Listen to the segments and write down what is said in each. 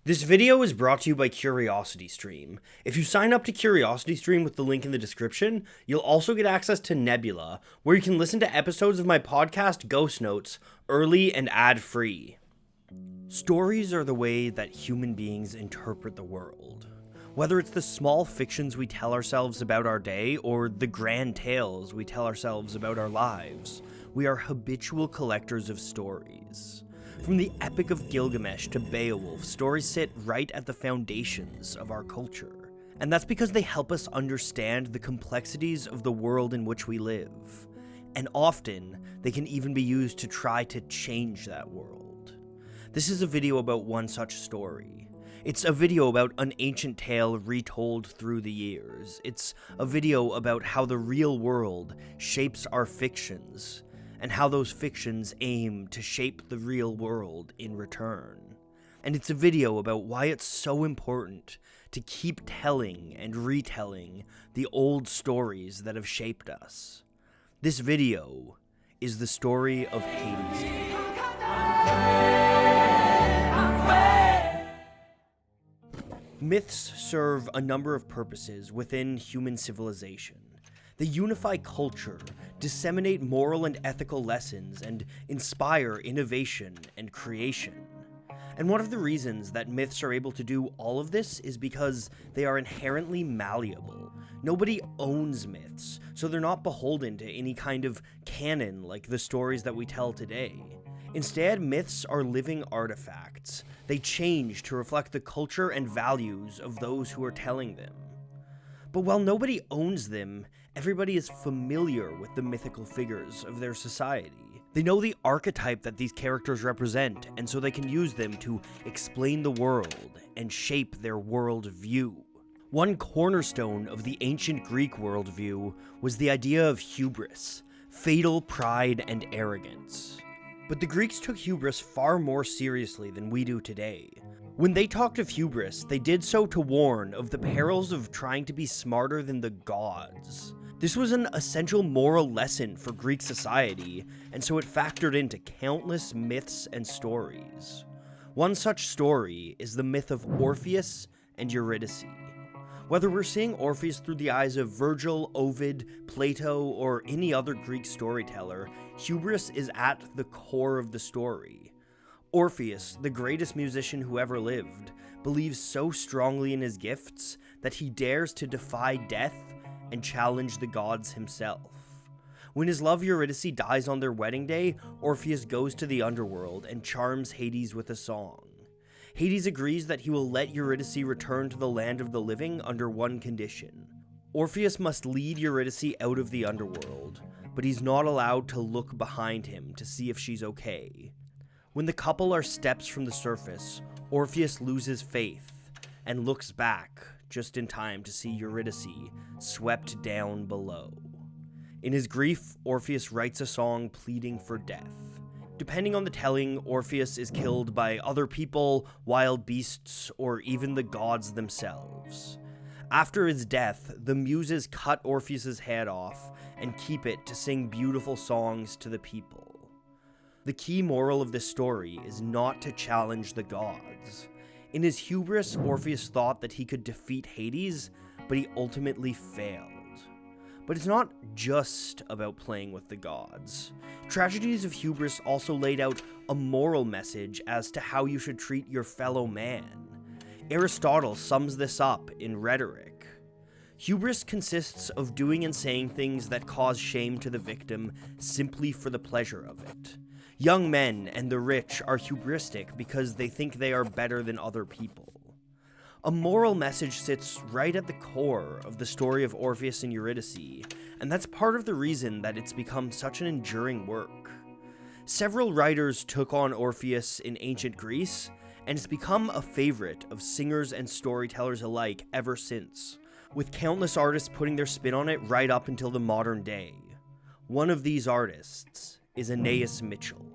This video is brought to you by CuriosityStream. If you sign up to CuriosityStream with the link in the description, you'll also get access to Nebula, where you can listen to episodes of my podcast Ghost Notes early and ad-free. Stories are the way that human beings interpret the world. Whether it's the small fictions we tell ourselves about our day or the grand tales we tell ourselves about our lives, we are habitual collectors of stories. From the Epic of Gilgamesh to Beowulf, stories sit right at the foundations of our culture. And that's because they help us understand the complexities of the world in which we live. And often, they can even be used to try to change that world. This is a video about one such story. It's a video about an ancient tale retold through the years. It's a video about how the real world shapes our fictions, and how those fictions aim to shape the real world in return. And it's a video about why it's so important to keep telling and retelling the old stories that have shaped us. This video is the story of Hadestown. Myths serve a number of purposes within human civilization. They unify culture, disseminate moral and ethical lessons, and inspire innovation and creation. And one of the reasons that myths are able to do all of this is because they are inherently malleable. Nobody owns myths, so they're not beholden to any kind of canon like the stories that we tell today. Instead, myths are living artifacts. They change to reflect the culture and values of those who are telling them. But while nobody owns them, everybody is familiar with the mythical figures of their society. They know the archetype that these characters represent, and so they can use them to explain the world and shape their world view. One cornerstone of the ancient Greek worldview was the idea of hubris, fatal pride and arrogance. But the Greeks took hubris far more seriously than we do today. When they talked of hubris, they did so to warn of the perils of trying to be smarter than the gods. This was an essential moral lesson for Greek society, and so it factored into countless myths and stories. One such story is the myth of Orpheus and Eurydice. Whether we're seeing Orpheus through the eyes of Virgil, Ovid, Plato, or any other Greek storyteller, hubris is at the core of the story. Orpheus, the greatest musician who ever lived, believes so strongly in his gifts that he dares to defy death and challenge the gods himself. When his love Eurydice dies on their wedding day, Orpheus goes to the underworld and charms Hades with a song. Hades agrees that he will let Eurydice return to the land of the living under one condition. Orpheus must lead Eurydice out of the underworld, but he's not allowed to look behind him to see if she's okay. When the couple are steps from the surface, Orpheus loses faith and looks back just in time to see Eurydice swept down below. In his grief, Orpheus writes a song pleading for death. Depending on the telling, Orpheus is killed by other people, wild beasts, or even the gods themselves. After his death, the muses cut Orpheus's head off and keep it to sing beautiful songs to the people. The key moral of this story is not to challenge the gods. In his hubris, Orpheus thought that he could defeat Hades, but he ultimately failed. But it's not just about playing with the gods. Tragedies of Hubris also laid out a moral message as to how you should treat your fellow man. Aristotle sums this up in Rhetoric. Hubris consists of doing and saying things that cause shame to the victim simply for the pleasure of it. Young men and the rich are hubristic because they think they are better than other people. A moral message sits right at the core of the story of Orpheus and Eurydice, and that's part of the reason that it's become such an enduring work. Several writers took on Orpheus in ancient Greece, and it's become a favorite of singers and storytellers alike ever since, with countless artists putting their spin on it right up until the modern day. One of these artists is Anais Mitchell.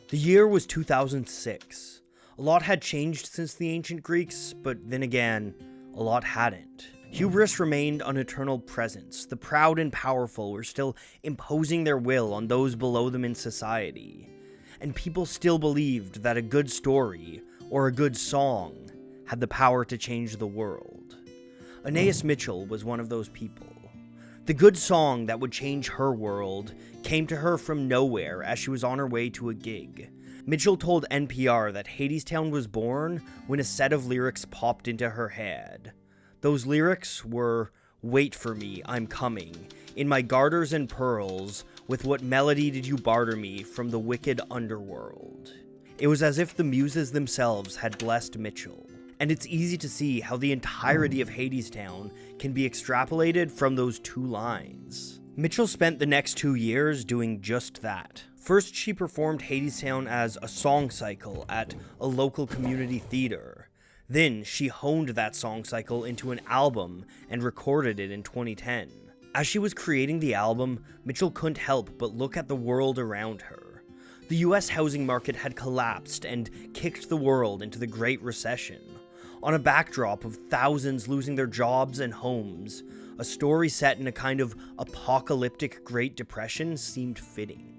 The year was 2006. A lot had changed since the ancient Greeks, but then again, a lot hadn't. Hubris remained an eternal presence. The proud and powerful were still imposing their will on those below them in society. And people still believed that a good story, or a good song, had the power to change the world. Anais Mitchell was one of those people. The good song that would change her world came to her from nowhere as she was on her way to a gig. Mitchell told NPR that Hadestown was born when a set of lyrics popped into her head. Those lyrics were, "Wait for me, I'm coming. In my garters and pearls, with what melody did you barter me from the wicked underworld?" It was as if the muses themselves had blessed Mitchell. And it's easy to see how the entirety of Hadestown can be extrapolated from those two lines. Mitchell spent the next 2 years doing just that. First, she performed Hadestown as a song cycle at a local community theater. Then, she honed that song cycle into an album and recorded it in 2010. As she was creating the album, Mitchell couldn't help but look at the world around her. The US housing market had collapsed and kicked the world into the Great Recession. On a backdrop of thousands losing their jobs and homes, a story set in a kind of apocalyptic Great Depression seemed fitting.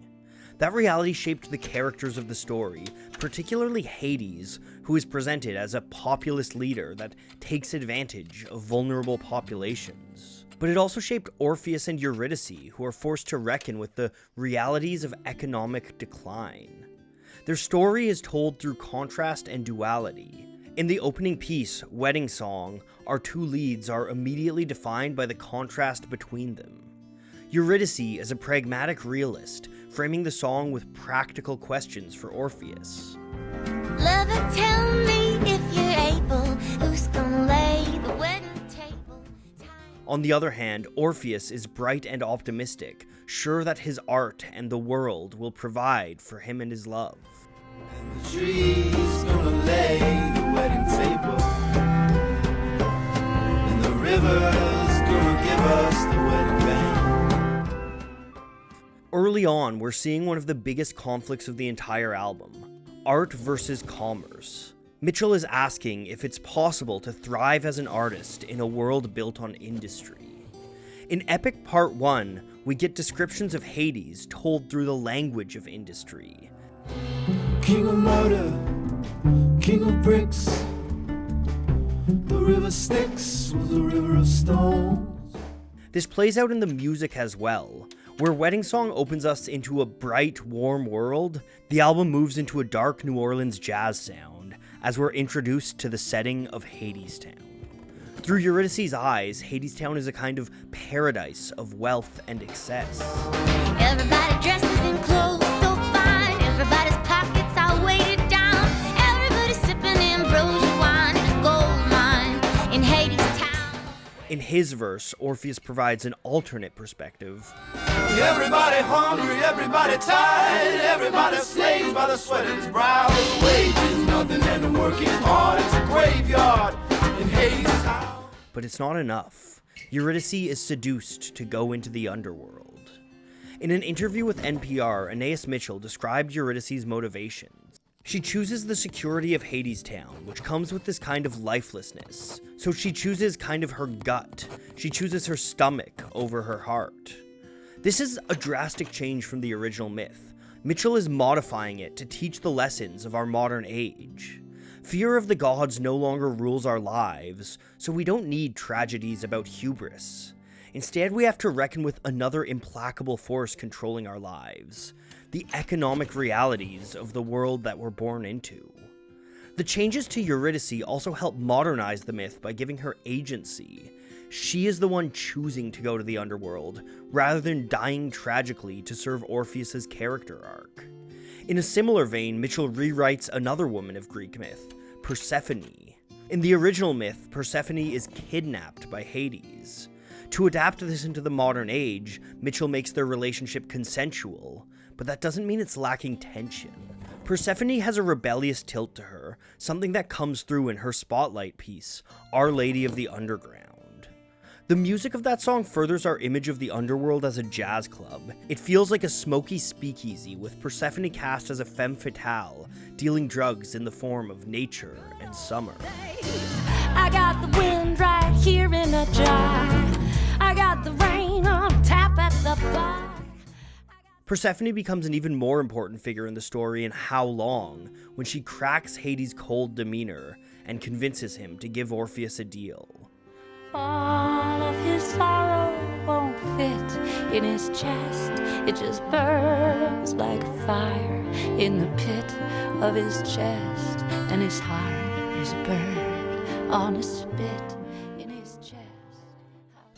That reality shaped the characters of the story, particularly Hades, who is presented as a populist leader that takes advantage of vulnerable populations. But it also shaped Orpheus and Eurydice, who are forced to reckon with the realities of economic decline. Their story is told through contrast and duality. In the opening piece, Wedding Song, our two leads are immediately defined by the contrast between them. Eurydice is a pragmatic realist, framing the song with practical questions for Orpheus. Lover, tell me if you're able, who's gonna lay the wedding table? On the other hand, Orpheus is bright and optimistic, sure that his art and the world will provide for him and his love. And the tree's gonna lay the wedding table, and the river's gonna give us the wedding band. Early on, we're seeing one of the biggest conflicts of the entire album: art versus commerce. Mitchell is asking if it's possible to thrive as an artist in a world built on industry. In Epic Part 1, we get descriptions of Hades told through the language of industry. King of murder, king of bricks, the river Styx was a river of stones. This plays out in the music as well. Where Wedding Song opens us into a bright, warm world, the album moves into a dark New Orleans jazz sound, as we're introduced to the setting of Hadestown. Through Eurydice's eyes, Hadestown is a kind of paradise of wealth and excess. Everybody dresses in clothes so fine, everybody's pockets are weighted down, everybody's sipping ambrosia wine in a gold mine in Hadestown. In his verse, Orpheus provides an alternate perspective. Everybody hungry, everybody tired, everybody slaves by the sweat of his brow. The wage is nothing and the work is hard. It's a graveyard in Hadestown. But it's not enough. Eurydice is seduced to go into the underworld. In an interview with NPR, Anais Mitchell described Eurydice's motivations. She chooses the security of Hadestown, which comes with this kind of lifelessness. So she chooses kind of her gut. She chooses her stomach over her heart. This is a drastic change from the original myth. Mitchell is modifying it to teach the lessons of our modern age. Fear of the gods no longer rules our lives, so we don't need tragedies about hubris. Instead, we have to reckon with another implacable force controlling our lives: the economic realities of the world that we're born into. The changes to Eurydice also help modernize the myth by giving her agency. She is the one choosing to go to the underworld, rather than dying tragically to serve Orpheus's character arc. In a similar vein, Mitchell rewrites another woman of Greek myth, Persephone. In the original myth, Persephone is kidnapped by Hades. To adapt this into the modern age, Mitchell makes their relationship consensual, but that doesn't mean it's lacking tension. Persephone has a rebellious tilt to her, something that comes through in her spotlight piece, Our Lady of the Underground. The music of that song furthers our image of the underworld as a jazz club. It feels like a smoky speakeasy, with Persephone cast as a femme fatale, dealing drugs in the form of nature and summer. I got the wind right here in a jar. I got the rain on tap at the bar. Persephone becomes an even more important figure in the story in How Long, when she cracks Hades' cold demeanor and convinces him to give Orpheus a deal. All of his sorrow won't fit in his chest. It just burns like a fire in the pit of his chest. And his heart is burned on a spit in his chest.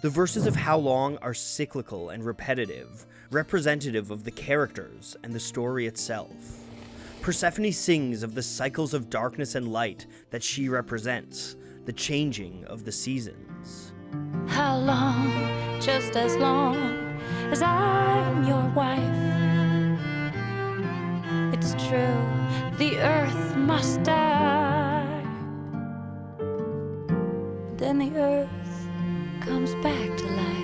The verses of How Long are cyclical and repetitive, representative of the characters and the story itself. Persephone sings of the cycles of darkness and light that she represents, the changing of the seasons. How long? Just as long as I'm your wife. It's true, the earth must die. Then the earth comes back to life.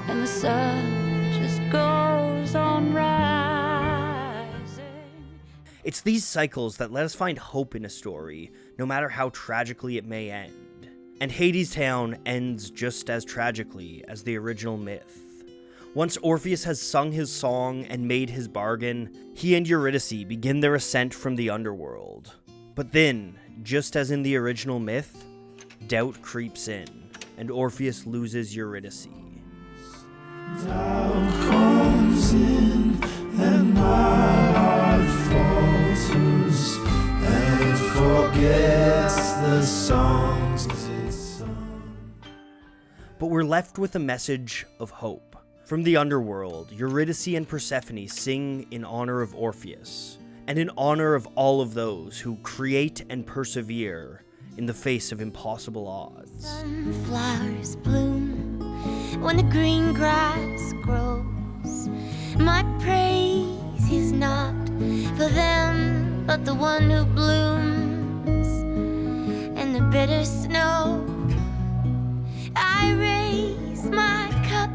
And the sun just goes on rising. It's these cycles that let us find hope in a story, no matter how tragically it may end. And Hadestown ends just as tragically as the original myth. Once Orpheus has sung his song and made his bargain, he and Eurydice begin their ascent from the underworld. But then, just as in the original myth, doubt creeps in, and Orpheus loses Eurydice. Doubt comes in, and my heart falters, and forgets the songs it sung. But we're left with a message of hope. From the underworld, Eurydice and Persephone sing in honor of Orpheus, and in honor of all of those who create and persevere in the face of impossible odds. Sunflowers bloom when the green grass grows. My praise is not for them, but the one who blooms. And the bitter snow, I raise my cup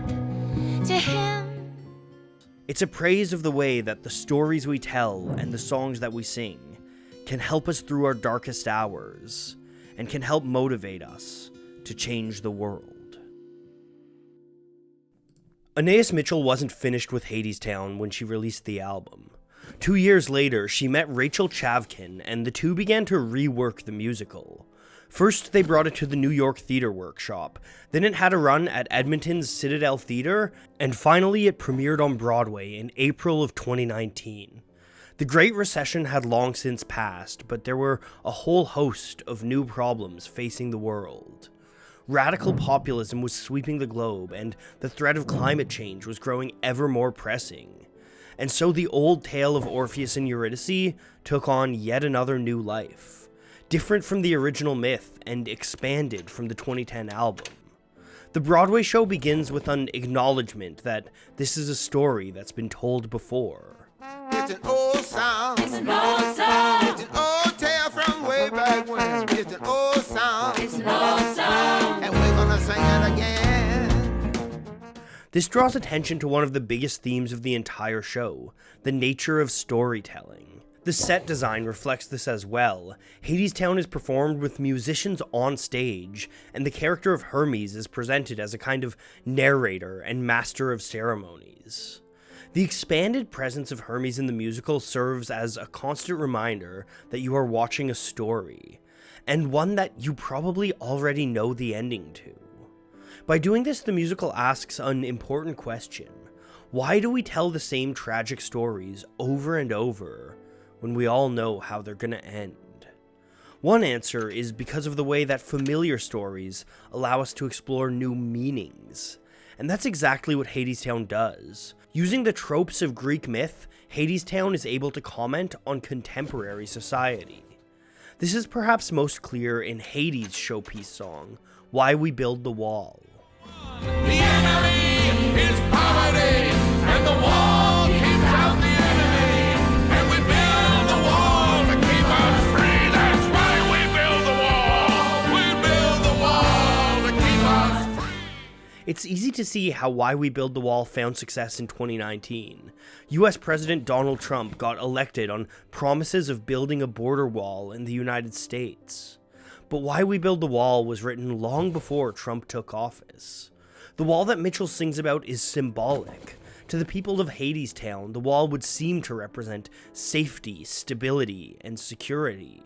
to him. It's a praise of the way that the stories we tell and the songs that we sing can help us through our darkest hours and can help motivate us to change the world. Anais Mitchell wasn't finished with Hadestown when she released the album. 2 years later, she met Rachel Chavkin, and the two began to rework the musical. First, they brought it to the New York Theatre Workshop, then it had a run at Edmonton's Citadel Theatre, and finally it premiered on Broadway in April of 2019. The Great Recession had long since passed, but there were a whole host of new problems facing the world. Radical populism was sweeping the globe, and the threat of climate change was growing ever more pressing. And so the old tale of Orpheus and Eurydice took on yet another new life, different from the original myth and expanded from the 2010 album. The Broadway show begins with an acknowledgement that this is a story that's been told before. It's an old song. It's an old song. It's an old tale from way back when. It's an old song. It's an old song. And we're gonna sing it again. This draws attention to one of the biggest themes of the entire show, the nature of storytelling. The set design reflects this as well. Hadestown is performed with musicians on stage, and the character of Hermes is presented as a kind of narrator and master of ceremonies. The expanded presence of Hermes in the musical serves as a constant reminder that you are watching a story, and one that you probably already know the ending to. By doing this, the musical asks an important question. Why do we tell the same tragic stories over and over when we all know how they're gonna end? One answer is because of the way that familiar stories allow us to explore new meanings. And that's exactly what Hadestown does. Using the tropes of Greek myth, Hadestown is able to comment on contemporary society. This is perhaps most clear in Hades' showpiece song, Why We Build the Wall. The enemy is poverty, and the wall keeps out the enemy. And we build the wall to keep us free. That's why we build the wall. We build the wall to keep us free. It's easy to see how Why We Build the Wall found success in 2019. US President Donald Trump got elected on promises of building a border wall in the United States. But Why We Build the Wall was written long before Trump took office. The wall that Mitchell sings about is symbolic. To the people of Hadestown, the wall would seem to represent safety, stability, and security.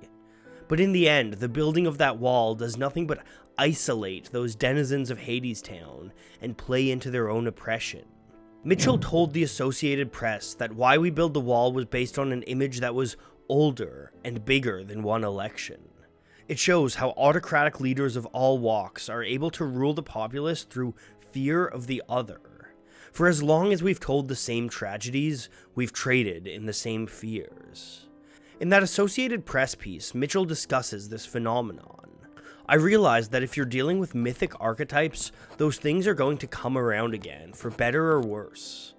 But in the end, the building of that wall does nothing but isolate those denizens of Hadestown and play into their own oppression. Mitchell told the Associated Press that Why We Build the Wall was based on an image that was older and bigger than one election. It shows how autocratic leaders of all walks are able to rule the populace through fear of the other. For as long as we've told the same tragedies, we've traded in the same fears. In that Associated Press piece, Mitchell discusses this phenomenon. I realized that if you're dealing with mythic archetypes, those things are going to come around again, for better or worse.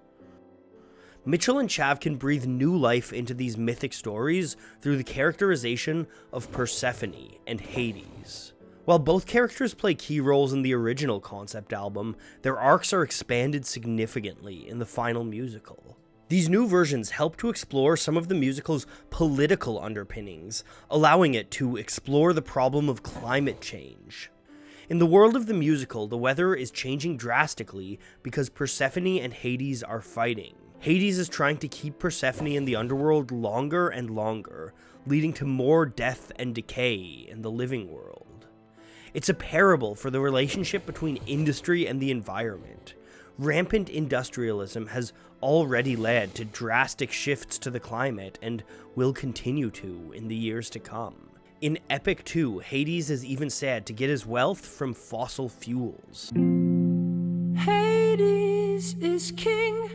Mitchell and Chavkin breathe new life into these mythic stories through the characterization of Persephone and Hades. While both characters play key roles in the original concept album, their arcs are expanded significantly in the final musical. These new versions help to explore some of the musical's political underpinnings, allowing it to explore the problem of climate change. In the world of the musical, the weather is changing drastically because Persephone and Hades are fighting. Hades is trying to keep Persephone in the underworld longer and longer, leading to more death and decay in the living world. It's a parable for the relationship between industry and the environment. Rampant industrialism has already led to drastic shifts to the climate and will continue to in the years to come. In Epic 2, Hades is even said to get his wealth from fossil fuels. Hades is king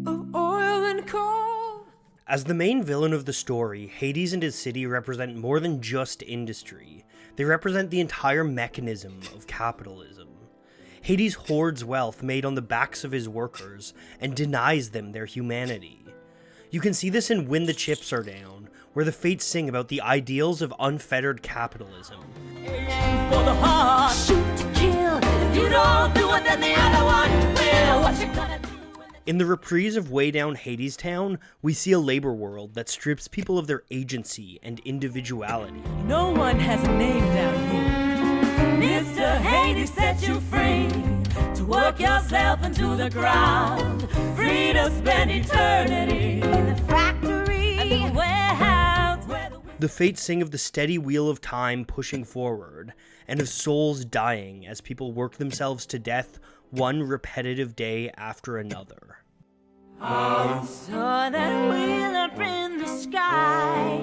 of oil and coal. As the main villain of the story, Hades and his city represent more than just industry. They represent the entire mechanism of capitalism. Hades hoards wealth made on the backs of his workers and denies them their humanity. You can see this in When the Chips Are Down, where the Fates sing about the ideals of unfettered capitalism. Aim for the heart, shoot to kill. If you don't do it, then the other one will. What you gonna do? In the reprise of Way Down Hadestown, we see a labor world that strips people of their agency and individuality. No one has a name down here. Mr. Hades set you free to work yourself into the ground, free to spend eternity in the factory and the warehouse where The Fates sing of the steady wheel of time pushing forward, and of souls dying as people work themselves to death one repetitive day after another. saw that wheel up in the sky,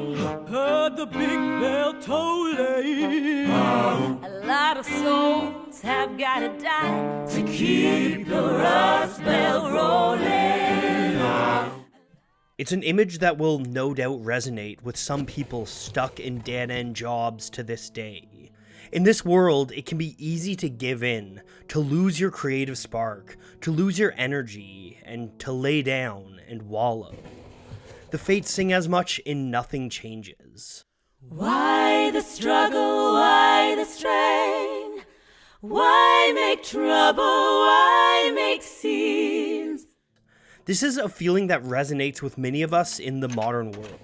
heard the big bell tolling. A lot of souls have gotta die to keep the rust bell rolling. It's an image that will no doubt resonate with some people stuck in dead-end jobs to this day. In this world, it can be easy to give in, to lose your creative spark, to lose your energy, and to lay down and wallow. The Fates sing as much in Nothing Changes. Why the struggle, why the strain? Why make trouble, why make scenes? This is a feeling that resonates with many of us in the modern world.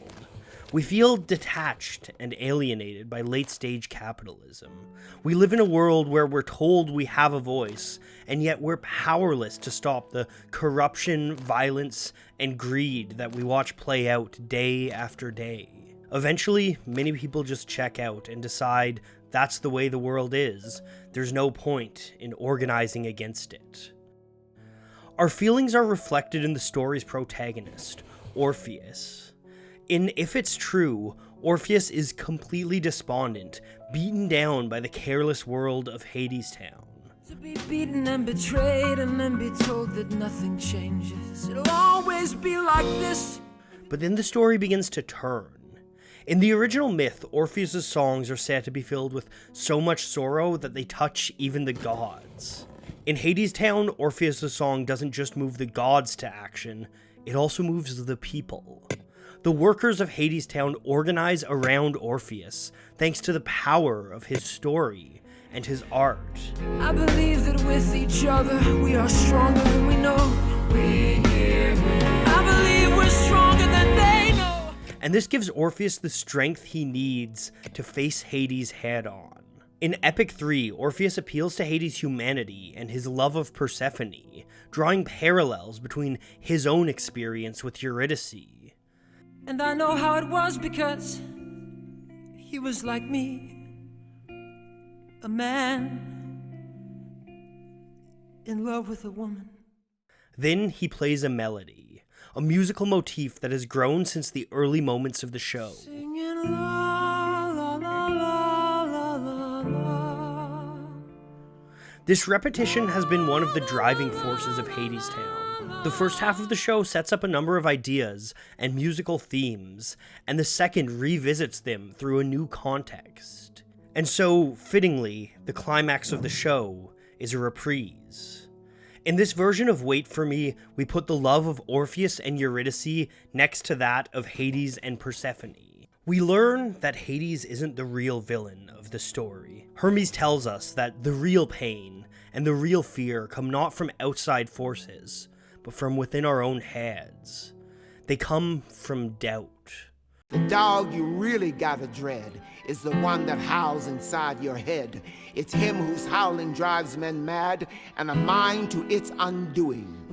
We feel detached and alienated by late-stage capitalism. We live in a world where we're told we have a voice, and yet we're powerless to stop the corruption, violence, and greed that we watch play out day after day. Eventually, many people just check out and decide that's the way the world is. There's no point in organizing against it. Our feelings are reflected in the story's protagonist, Orpheus. In If It's True, Orpheus is completely despondent, beaten down by the careless world of Hadestown. To be beaten and betrayed and then be told that nothing changes. It'll always be like this. But then the story begins to turn. In the original myth, Orpheus' songs are said to be filled with so much sorrow that they touch even the gods. In Hadestown, Orpheus' song doesn't just move the gods to action, it also moves the people. The workers of Hadestown organize around Orpheus, thanks to the power of his story and his art. I believe that with each other we are stronger than we know. I believe we're stronger than they know. and this gives Orpheus the strength he needs to face Hades head-on. In Epic 3, Orpheus appeals to Hades' humanity and his love of Persephone, drawing parallels between his own experience with Eurydice. And I know how it was because he was like me, a man in love with a woman. Then he plays a melody, a musical motif that has grown since the early moments of the show. Singing la la la la la la la. This repetition has been one of the driving forces of Hadestown. The first half of the show sets up a number of ideas and musical themes, and the second revisits them through a new context. And so, fittingly, the climax of the show is a reprise. In this version of Wait For Me, we put the love of Orpheus and Eurydice next to that of Hades and Persephone. We learn that Hades isn't the real villain of the story. Hermes tells us that the real pain and the real fear come not from outside forces, but from within our own heads. They come from doubt. The dog you really gotta dread is the one that howls inside your head. It's him whose howling drives men mad, and a mind to its undoing.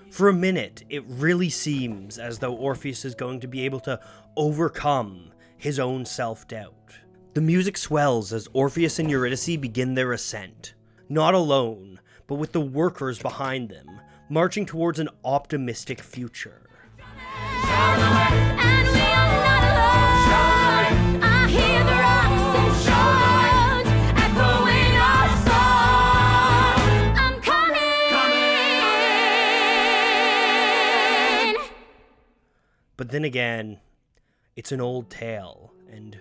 For a minute, it really seems as though Orpheus is going to be able to overcome his own self-doubt. The music swells as Orpheus and Eurydice begin their ascent. Not alone, but with the workers behind them, marching towards an optimistic future. And we are not alone. I hear the rocks and shores echoing our song. I'm coming. But then again, it's an old tale, and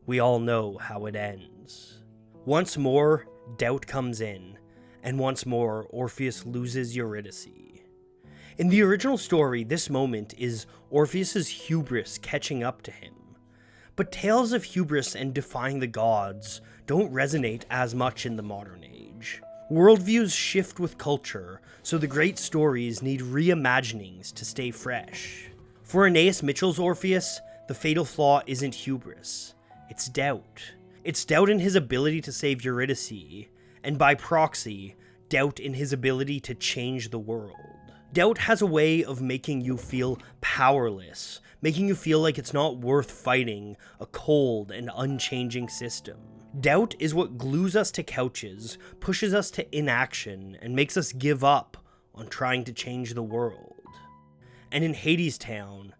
we all know how it ends. Once more, doubt comes in, and once more, Orpheus loses Eurydice. In the original story, this moment is Orpheus's hubris catching up to him. But tales of hubris and defying the gods don't resonate as much in the modern age. Worldviews shift with culture, so the great stories need reimaginings to stay fresh. For Aeneas Mitchell's Orpheus, the fatal flaw isn't hubris, it's doubt. It's doubt in his ability to save Eurydice, and by proxy, doubt in his ability to change the world. Doubt has a way of making you feel powerless, making you feel like it's not worth fighting a cold and unchanging system. Doubt is what glues us to couches, pushes us to inaction, and makes us give up on trying to change the world. And in Hadestown,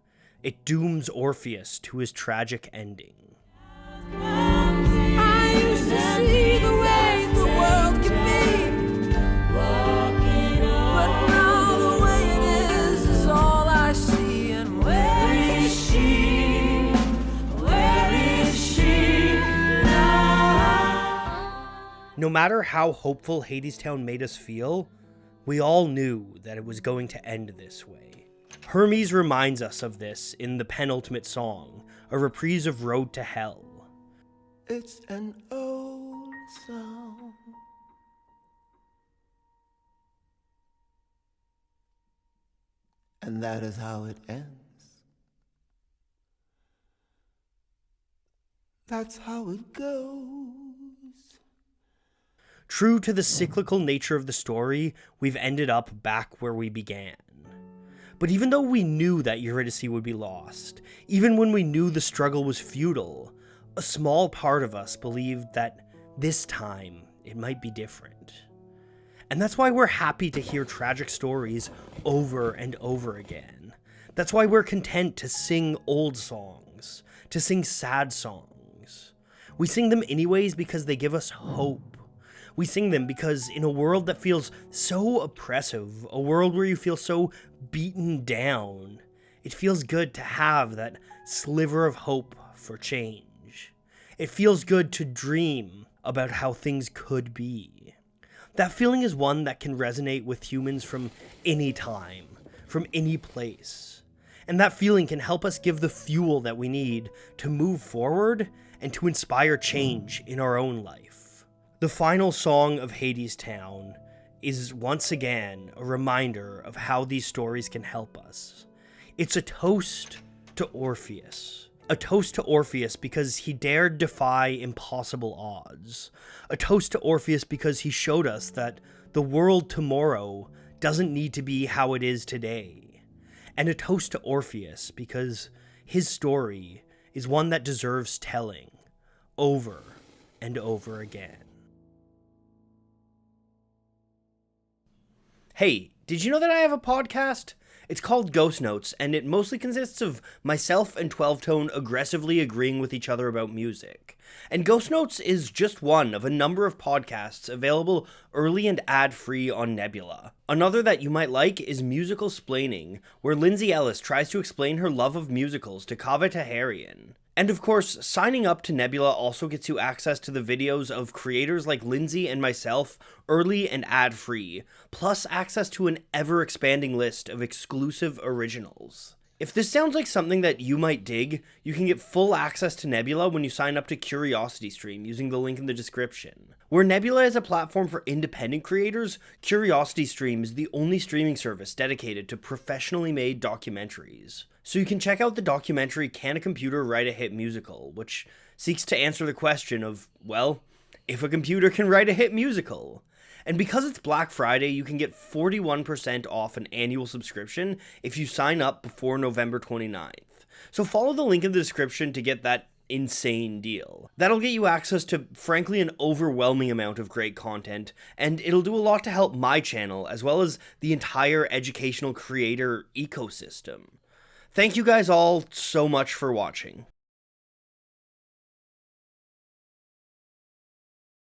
it dooms Orpheus to his tragic ending. I used to see the way the world can be, but now the way it is all I see. And where is she? Where is she now? No matter how hopeful Hadestown made us feel, we all knew that it was going to end this way. Hermes reminds us of this in the penultimate song, a reprise of Road to Hell. It's an old song. And that is how it ends. That's how it goes. True to the cyclical nature of the story, we've ended up back where we began. But even though we knew that Eurydice would be lost, even when we knew the struggle was futile, a small part of us believed that this time it might be different. And that's why we're happy to hear tragic stories over and over again. That's why we're content to sing old songs, to sing sad songs. We sing them anyways because they give us hope. We sing them because in a world that feels so oppressive, a world where you feel so beaten down, it feels good to have that sliver of hope for change. It feels good to dream about how things could be. That feeling is one that can resonate with humans from any time, from any place. And that feeling can help us give the fuel that we need to move forward and to inspire change in our own life. The final song of Hadestown is once again a reminder of how these stories can help us. It's a toast to Orpheus. A toast to Orpheus because he dared defy impossible odds. A toast to Orpheus because he showed us that the world tomorrow doesn't need to be how it is today. And a toast to Orpheus because his story is one that deserves telling over and over again. Hey, did you know that I have a podcast? It's called Ghost Notes, and it mostly consists of myself and 12 Tone aggressively agreeing with each other about music. And Ghost Notes is just one of a number of podcasts available early and ad-free on Nebula. Another that you might like is Musical Splaining, where Lindsay Ellis tries to explain her love of musicals to Kaveh Taherian. And of course, signing up to Nebula also gets you access to the videos of creators like Lindsay and myself, early and ad-free, plus access to an ever-expanding list of exclusive originals. If this sounds like something that you might dig, you can get full access to Nebula when you sign up to CuriosityStream using the link in the description. Where Nebula is a platform for independent creators, CuriosityStream is the only streaming service dedicated to professionally made documentaries. So you can check out the documentary Can a Computer Write a Hit Musical, which seeks to answer the question of, well, if a computer can write a hit musical. And because it's Black Friday, you can get 41% off an annual subscription if you sign up before November 29th. So follow the link in the description to get that insane deal. That'll get you access to, frankly, an overwhelming amount of great content, and it'll do a lot to help my channel, as well as the entire educational creator ecosystem. Thank you guys all so much for watching.